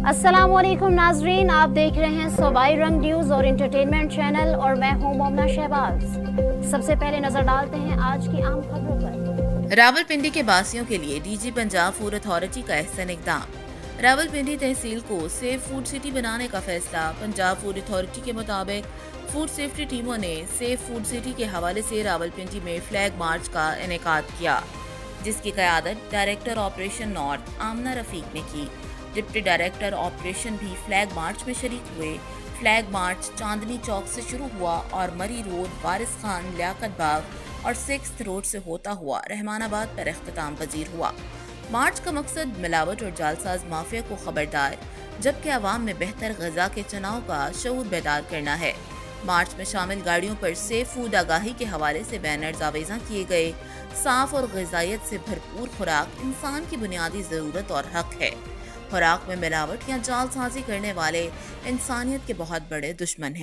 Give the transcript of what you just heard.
अस्सलामुअलैकुम नाजरीन, आप देख रहे हैं सूबाई रंग न्यूज़ और इंटरटेनमेंट चैनल और मैं हूं मोमना शहबाज। सबसे पहले नजर डालते हैं आज की आम खबरों पर। रावलपिंडी के बासियों के लिए डीजी पंजाब फूड अथॉरिटी का अहसन इक़दाम। रावलपिंडी तहसील को सेफ फूड सिटी बनाने का फैसला। पंजाब फूड अथॉरिटी के मुताबिक फूड सेफ्टी टीमों ने सेफ फूड सिटी के हवाले से रावलपिंडी में फ्लैग मार्च का इनेकाद किया, जिसकी क़यादत डायरेक्टर ऑपरेशन नॉर्थ आमना रफीक ने की। डिप्टी डायरेक्टर ऑपरेशन भी फ्लैग मार्च में शरीक हुए। फ्लैग मार्च चांदनी चौक से शुरू हुआ और मरी रोड, वारिस खान, लियाकत बाग और 6th रोड से होता हुआ रहमानाबाद पर इख्तिताम पजीर हुआ। मार्च का मकसद मिलावट और जालसाज माफिया को खबरदार, जबकि अवाम में बेहतर ग़िज़ा के चुनाव का शऊर बेदार करना है। मार्च में शामिल गाड़ियों पर सेफ फूड आगाही के हवाले से बैनर्स आवेज़ा किए गए। साफ और ग़िज़ायत से भरपूर खुराक इंसान की बुनियादी ज़रूरत और हक है। खुराक में मिलावट या जालसाजी करने वाले इंसानियत के बहुत बड़े दुश्मन हैं।